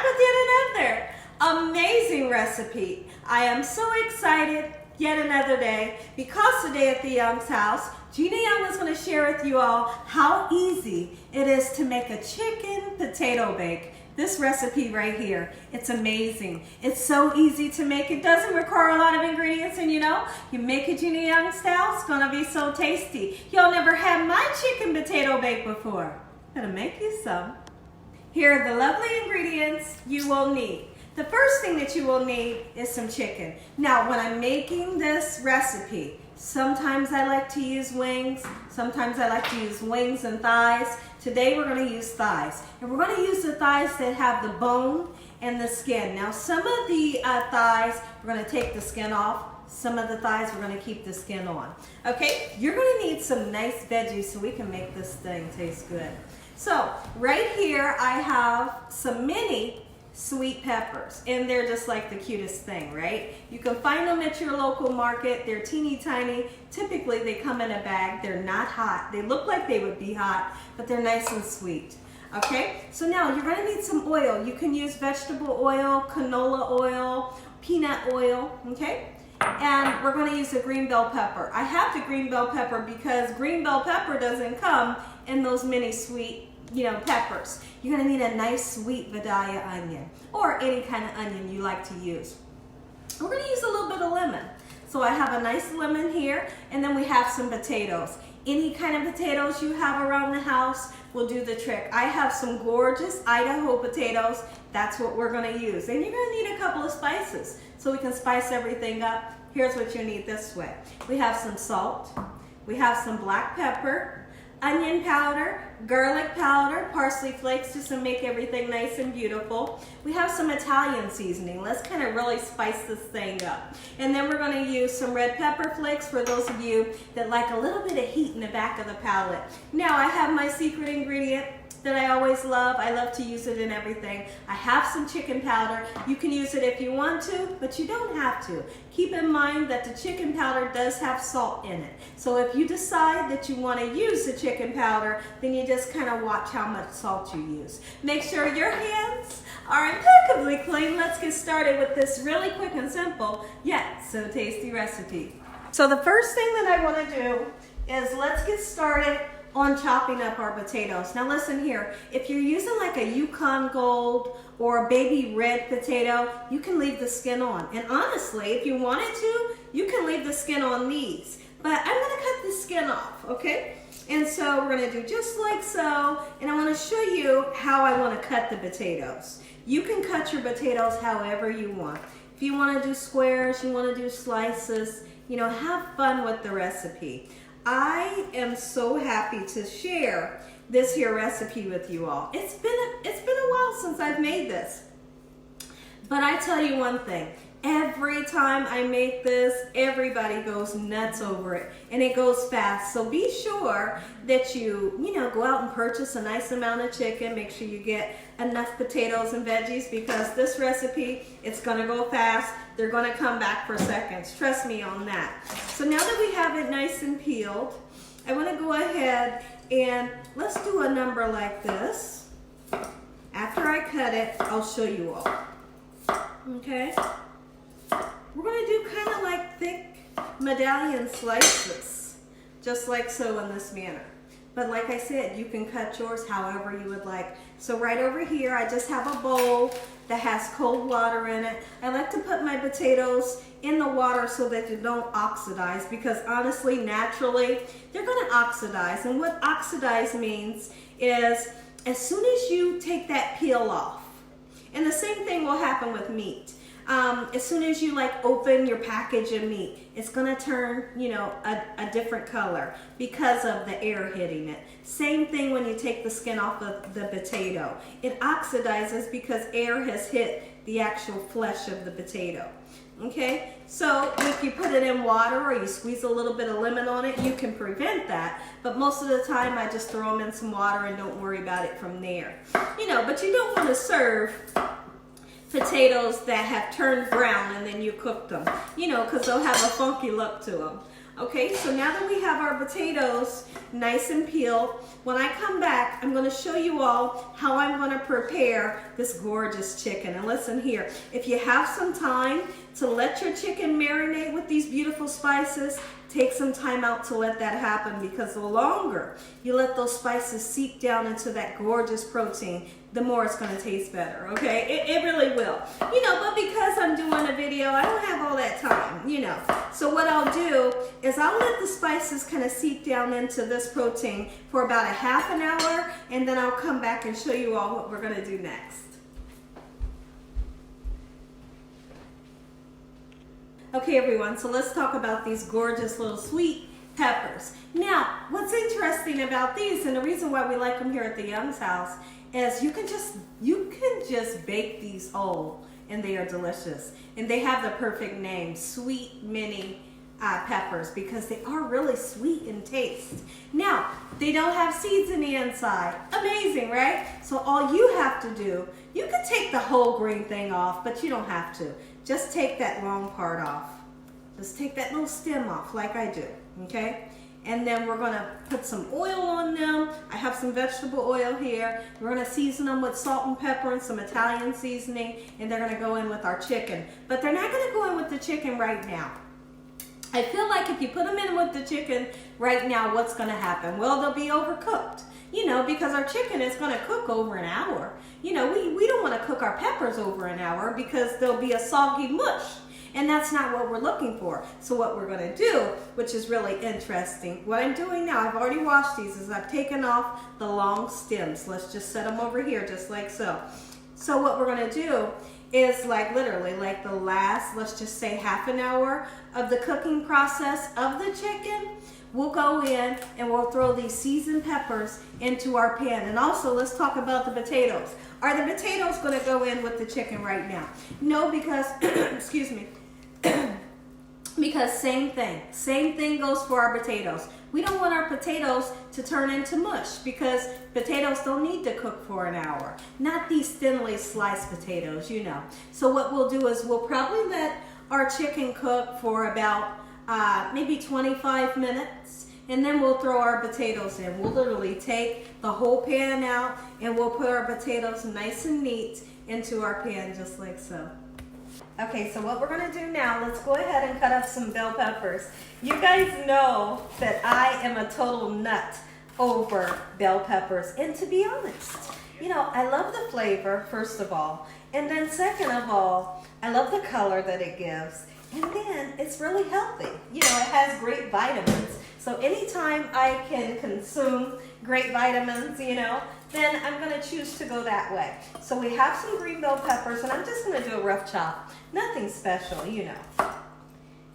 back with yet another amazing recipe. I am so excited yet another day because today at the Young's house, Gina Young is going to share with you all how easy it is to make a chicken potato bake. This recipe right here, it's amazing. It's so easy to make. It doesn't require a lot of ingredients, and you know, you make it Gina Young style, it's gonna be so tasty. Y'all never had my chicken potato bake before. I'm gonna make you some. Here are the lovely ingredients you will need. The first thing that you will need is some chicken. Now, when I'm making this recipe, sometimes I like to use wings, sometimes I like to use wings and thighs. Today we're going to use thighs. And we're going to use the thighs that have the bone and the skin. Now some of the thighs, we're going to take the skin off. Some of the thighs, we're going to keep the skin on. Okay, you're going to need some nice veggies so we can make this thing taste good. So right here I have some mini sweet peppers, and they're just like the cutest thing, right? You can find them at your local market. They're teeny tiny. Typically they come in a bag. They're not hot. They look like they would be hot, but they're nice and sweet. Okay, so now you're going to need some oil. You can use vegetable oil, canola oil, peanut oil, okay? And we're going to use a green bell pepper. I have the green bell pepper because green bell pepper doesn't come in those mini sweet peppers. You're going to need a nice sweet Vidalia onion or any kind of onion you like to use. We're going to use a little bit of lemon. So I have a nice lemon here, and then we have some potatoes. Any kind of potatoes you have around the house will do the trick. I have some gorgeous Idaho potatoes. That's what we're going to use. And you're going to need a couple of spices so we can spice everything up. Here's what you need this way. We have some salt. We have some black pepper, onion powder, garlic powder, parsley flakes just to make everything nice and beautiful. We have some Italian seasoning. Let's kind of really spice this thing up. And then we're going to use some red pepper flakes for those of you that like a little bit of heat in the back of the palate. Now I have my secret ingredient that I always love. I love to use it in everything. I have some chicken powder. You can use it if you want to, but you don't have to. Keep in mind that the chicken powder does have salt in it. So if you decide that you want to use the chicken powder, then you just kind of watch how much salt you use. Make sure your hands are impeccably clean. Let's get started with this really quick and simple, yet so tasty recipe. So the first thing that I want to do is let's get started on chopping up our potatoes. Now listen here, if you're using like a Yukon Gold or a baby red potato, you can leave the skin on. And honestly, if you wanted to, you can leave the skin on these. But I'm gonna cut the skin off, okay? And so we're gonna do just like so, and I wanna show you how I wanna cut the potatoes. You can cut your potatoes however you want. If you wanna do squares, you wanna do slices, have fun with the recipe. I am so happy to share this here recipe with you all. It's been a while since I've made this. But I tell you one thing, every time I make this, everybody goes nuts over it, and it goes fast. So be sure that you go out and purchase a nice amount of chicken. Make sure you get enough potatoes and veggies because this recipe, it's gonna go fast. They're gonna come back for seconds. Trust me on that. So now that we have it nice and peeled, I wanna go ahead and let's do a number like this. After I cut it, I'll show you all. Okay? We're gonna do kind of like thick medallion slices, just like so in this manner. But like I said, you can cut yours however you would like. So right over here, I just have a bowl that has cold water in it. I like to put my potatoes in the water so that they don't oxidize because honestly, naturally, they're gonna oxidize. And what oxidize means is as soon as you take that peel off, and the same thing will happen with meat. As soon as you open your package of meat, it's gonna turn, a different color because of the air hitting it. Same thing when you take the skin off of the potato. It oxidizes because air has hit the actual flesh of the potato. Okay, so if you put it in water or you squeeze a little bit of lemon on it, you can prevent that. But most of the time, I just throw them in some water and don't worry about it from there. But you don't want to serve potatoes that have turned brown and then you cook them, because they'll have a funky look to them. Okay, so now that we have our potatoes nice and peeled, when I come back, I'm going to show you all how I'm going to prepare this gorgeous chicken. And listen here, if you have some time to let your chicken marinate with these beautiful spices, take some time out to let that happen, because the longer you let those spices seep down into that gorgeous protein, the more it's going to taste better, okay? It really will. You know, but because I'm doing a video, I don't have all that time, you know. So what I'll do is I'll let the spices kind of seep down into this protein for about a half an hour, and then I'll come back and show you all what we're going to do next. Okay, everyone, so let's talk about these gorgeous little sweet peppers. Now, what's interesting about these, and the reason why we like them here at the Young's house, is you can just bake these whole, and they are delicious. And they have the perfect name, sweet mini peppers, because they are really sweet in taste. Now, they don't have seeds in the inside. Amazing, right? So all you have to do, you can take the whole green thing off, but you don't have to. Just take that long part off. Just take that little stem off like I do, okay? And then we're gonna put some oil on them. I have some vegetable oil here. We're gonna season them with salt and pepper and some Italian seasoning, and they're gonna go in with our chicken. But they're not gonna go in with the chicken right now. I feel like if you put them in with the chicken right now, what's gonna happen? Well, they'll be overcooked. You know, because our chicken is gonna cook over an hour. You know, we don't wanna cook our peppers over an hour because there'll be a soggy mush. And that's not what we're looking for. So what we're gonna do, which is really interesting, what I'm doing now, I've already washed these, is I've taken off the long stems. Let's just set them over here just like so. So what we're gonna do is like literally like the last, let's just say half an hour of the cooking process of the chicken, we'll go in and we'll throw these seasoned peppers into our pan. And also let's talk about the potatoes. Are the potatoes gonna go in with the chicken right now? No, because, excuse me, because same thing goes for our potatoes. We don't want our potatoes to turn into mush because potatoes don't need to cook for an hour. Not these thinly sliced potatoes, you know. So what we'll do is we'll probably let our chicken cook for about maybe 25 minutes, and then we'll throw our potatoes in. We'll literally take the whole pan out and we'll put our potatoes nice and neat into our pan just like so. Okay, so what we're gonna do now, let's go ahead and cut up some bell peppers. You guys know that I am a total nut over bell peppers. And to be honest, you know, I love the flavor, first of all. And then second of all, I love the color that it gives. And then it's really healthy. You know, it has great vitamins. So anytime I can consume great vitamins, you know, then I'm gonna choose to go that way. So we have some green bell peppers, and I'm just gonna do a rough chop. Nothing special, you know.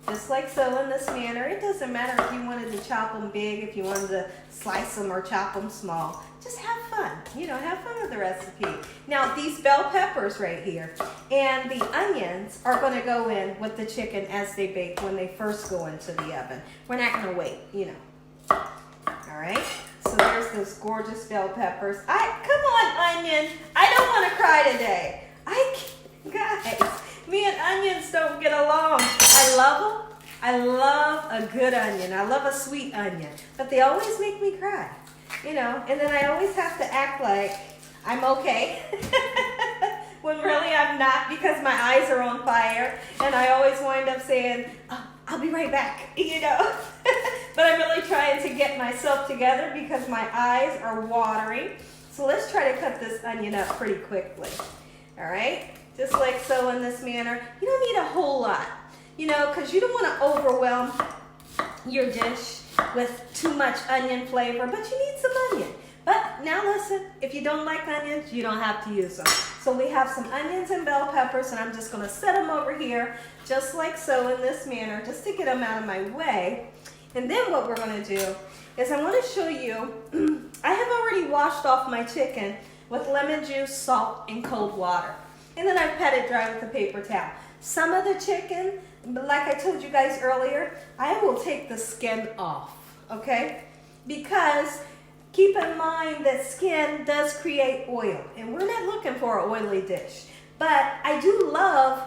Just like so in this manner. It doesn't matter if you wanted to chop them big, if you wanted to slice them or chop them small. Just have fun, you know, have fun with the recipe. Now these bell peppers right here and the onions are gonna go in with the chicken as they bake when they first go into the oven. We're not gonna wait, you know. All right, so there's those gorgeous bell peppers. Come on, onion. I don't wanna cry today. Guys, me and onions don't get along. I love them. I love a good onion. I love a sweet onion, but they always make me cry. You know, and then I always have to act like I'm okay when really I'm not, because my eyes are on fire, and I always wind up saying, oh, I'll be right back, you know. But I'm really trying to get myself together because my eyes are watering. So let's try to cut this onion up pretty quickly. All right, just like so in this manner. You don't need a whole lot, you know, because you don't want to overwhelm your dish with too much onion flavor, but you need some onion. But now listen, if you don't like onions, you don't have to use them. So we have some onions and bell peppers, and I'm just gonna set them over here, just like so in this manner, just to get them out of my way. And then what we're gonna do is I wanna show you, I have already washed off my chicken with lemon juice, salt, and cold water. And then I've pat it dry with a paper towel. Some of the chicken, like I told you guys earlier, I will take the skin off, okay? Because keep in mind that skin does create oil, and we're not looking for an oily dish. But I do love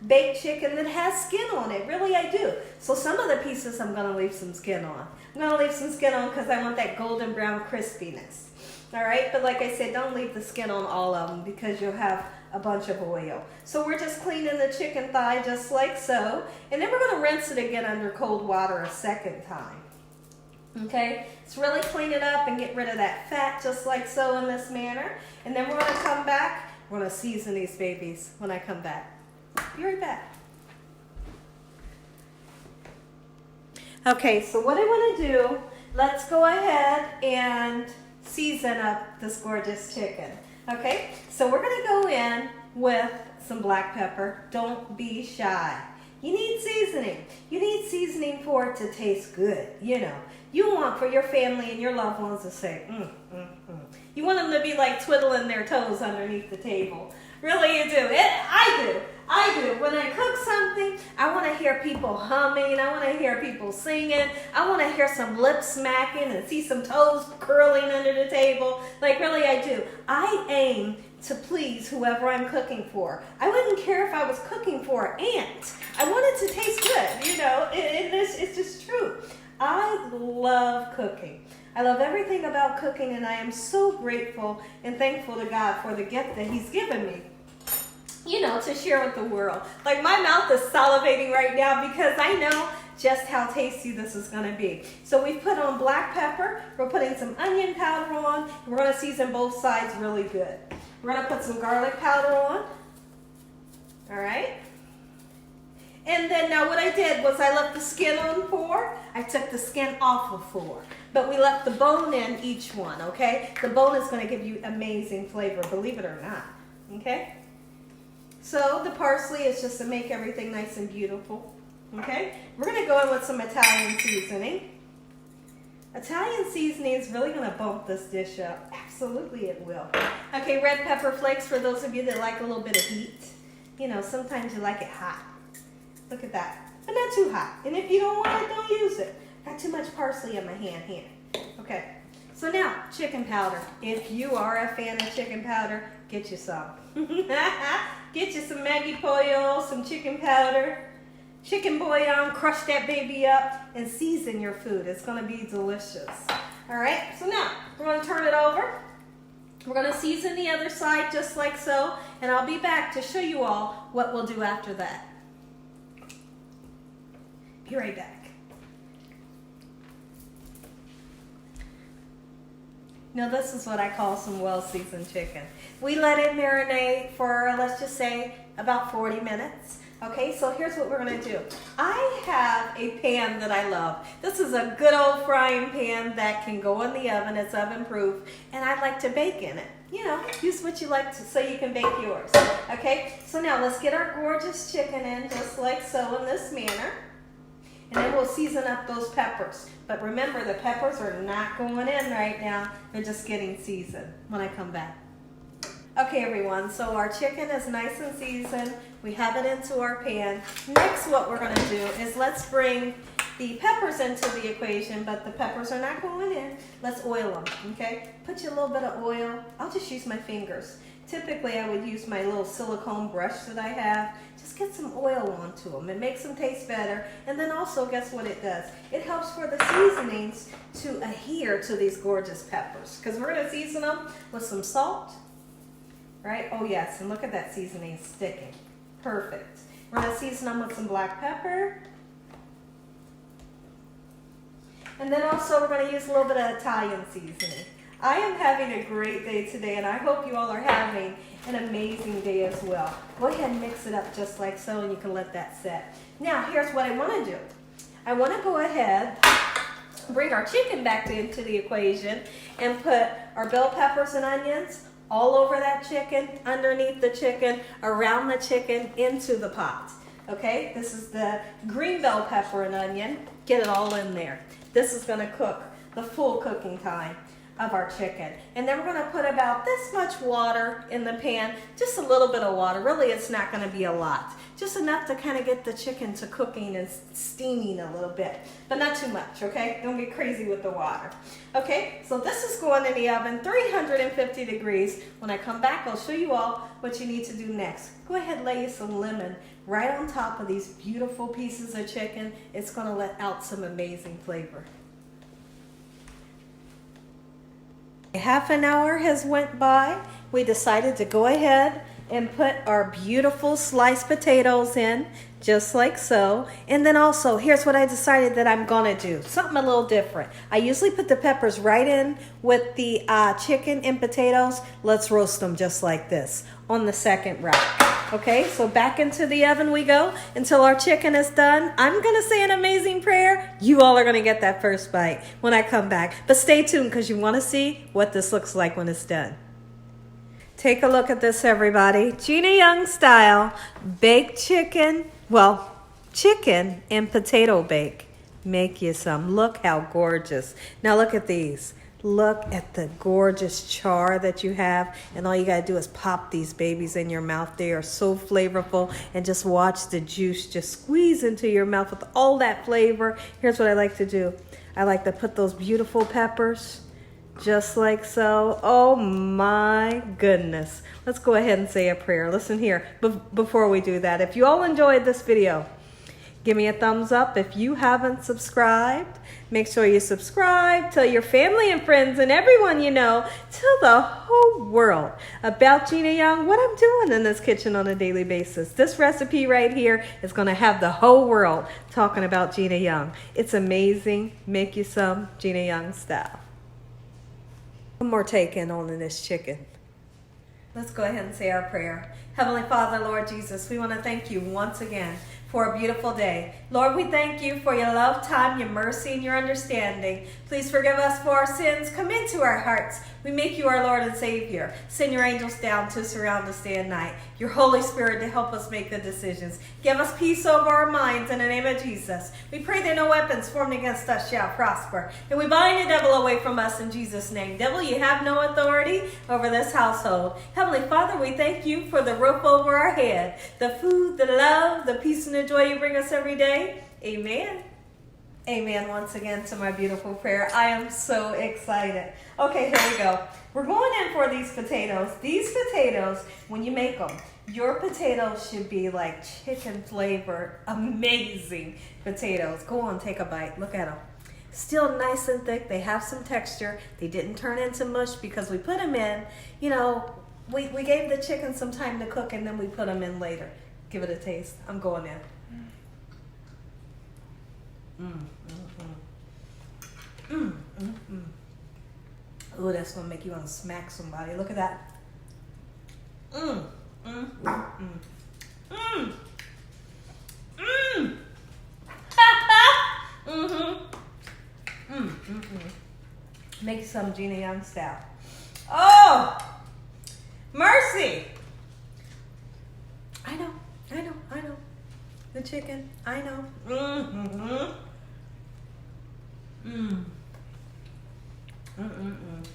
baked chicken that has skin on it. Really, I do. So some of the pieces I'm going to leave some skin on. I'm going to leave some skin on because I want that golden brown crispiness. All right, but like I said, don't leave the skin on all of them because you'll have a bunch of oil. So we're just cleaning the chicken thigh just like so. And then we're going to rinse it again under cold water a second time. Okay, let's really clean it up and get rid of that fat just like so in this manner. And then we're going to come back. We're going to season these babies when I come back. Be right back. Okay, so what I want to do, let's go ahead and season up this gorgeous chicken. Okay, so we're going to go in with some black pepper. Don't be shy. You need seasoning. You need seasoning for it to taste good. You know, you want for your family and your loved ones to say, You want them to be like twiddling their toes underneath the table. Really, you do. I do. When I cook something, I want to hear people humming. I want to hear people singing. I want to hear some lip smacking and see some toes curling under the table. Like, really, I do. I aim to please whoever I'm cooking for. I wouldn't care if I was cooking for an ant. I want it to taste good. You know, it's just true. I love cooking. I love everything about cooking, and I am so grateful and thankful to God for the gift that He's given me, you know, to share with the world. Like, my mouth is salivating right now because I know just how tasty this is going to be. So we've put on black pepper. We're putting some onion powder on. And we're going to season both sides really good. We're going to put some garlic powder on. All right. And then now what I did was I left the skin on 4. I took the skin off of 4. But we left the bone in each one, okay? The bone is going to give you amazing flavor, believe it or not, okay? So the parsley is just to make everything nice and beautiful, okay? We're going to go in with some Italian seasoning. Italian seasoning is really going to bump this dish up. Absolutely it will. Okay, red pepper flakes for those of you that like a little bit of heat. You know, sometimes you like it hot. Look at that. But not too hot. And if you don't want it, don't use it. Got too much parsley in my hand here. Okay. So now, chicken powder. If you are a fan of chicken powder, get you some. Get you some Maggi pollo, some chicken powder, chicken bouillon, crush that baby up, and season your food. It's going to be delicious. All right. So now, we're going to turn it over. We're going to season the other side just like so, and I'll be back to show you all what we'll do after that. Be right back. Now this is what I call some well-seasoned chicken. We let it marinate for, let's just say, about 40 minutes. Okay, so here's what we're going to do. I have a pan that I love. This is a good old frying pan that can go in the oven. It's oven-proof, and I like to bake in it. You know, use what you like to, so you can bake yours. Okay, so now let's get our gorgeous chicken in just like so in this manner. And then we'll season up those peppers. But remember, the peppers are not going in right now. They're just getting seasoned when I come back. Okay, everyone, so our chicken is nice and seasoned. We have it into our pan. Next, what we're going to do is let's bring the peppers into the equation, but the peppers are not going in. Let's oil them, okay? Put you a little bit of oil. I'll just use my fingers. Typically, I would use my little silicone brush that I have. Just get some oil onto them. It makes them taste better. And then also, guess what it does? It helps for the seasonings to adhere to these gorgeous peppers. Because we're going to season them with some salt. Right? Oh, yes. And look at that seasoning sticking. Perfect. We're going to season them with some black pepper. And then also, we're going to use a little bit of Italian seasoning. I am having a great day today, and I hope you all are having an amazing day as well. Go ahead and mix it up just like so, and you can let that set. Now, here's what I want to do. I want to go ahead, bring our chicken back into the equation, and put our bell peppers and onions all over that chicken, underneath the chicken, around the chicken, into the pot. Okay, this is the green bell pepper and onion. Get it all in there. This is going to cook the full cooking time. of our chicken. And then we're gonna put about this much water in the pan, just a little bit of water. Really, it's not gonna be a lot. Just enough to kind of get the chicken to cooking and steaming a little bit, but not too much, okay? Don't get crazy with the water. Okay, so this is going in the oven, 350 degrees. When I come back, I'll show you all what you need to do next. Go ahead, lay you some lemon right on top of these beautiful pieces of chicken. It's gonna let out some amazing flavor. Half an hour has went by. We decided to go ahead and put our beautiful sliced potatoes in, just like so. And then also, here's what I decided that I'm gonna do. Something a little different. I usually put the peppers right in with the chicken and potatoes. Let's roast them just like this on the second rack. Okay, so back into the oven we go until our chicken is done. I'm gonna say an amazing prayer. You all are gonna get that first bite when I come back. But stay tuned because you wanna see what this looks like when it's done. Take a look at this, everybody. Gina Young style baked chicken. Well, chicken and potato bake. Make you some. Look how gorgeous. Now look at these. Look at the gorgeous char that you have. And all you gotta do is pop these babies in your mouth. They are so flavorful. And just watch the juice just squeeze into your mouth with all that flavor. Here's what I like to do. I like to put those beautiful peppers just like so. Oh my goodness. Let's go ahead and say a prayer. Listen here, before we do that, if you all enjoyed this video, give me a thumbs up. If you haven't subscribed, make sure you subscribe. Tell your family and friends and everyone you know, tell the whole world about Gina Young, what I'm doing in this kitchen on a daily basis. This recipe right here is gonna have the whole world talking about Gina Young. It's amazing. Make you some Gina Young style. One more take in on this chicken. Let's go ahead and say our prayer. Heavenly Father, Lord Jesus, we want to thank you once again for a beautiful day. Lord, we thank you for your love, time, your mercy, and your understanding. Please forgive us for our sins. Come into our hearts. We make you our Lord and Savior. Send your angels down to surround us day and night. Your Holy Spirit to help us make the decisions. Give us peace over our minds in the name of Jesus. We pray that no weapons formed against us shall prosper. And we bind the devil away from us in Jesus' name. Devil, you have no authority over this household. Heavenly Father, we thank you for the roof over our head, the food, the love, the peace, and the joy you bring us every day. Amen. Amen once again to my beautiful prayer. I am so excited. Okay, here we go. We're going in for these potatoes. These potatoes, when you make them, your potatoes should be like chicken flavored, amazing potatoes. Go on, take a bite. Look at them. Still nice and thick. They have some texture. They didn't turn into mush because we put them in. You know, we gave the chicken some time to cook and then we put them in later. Give it a taste. I'm going in. Oh, that's gonna make you want to smack somebody. Look at that. Make some Gina Young style. Oh, mercy. I know. The chicken, I know. And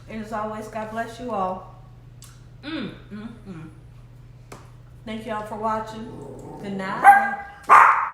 as always, God bless you all. Thank y'all for watching. Good night.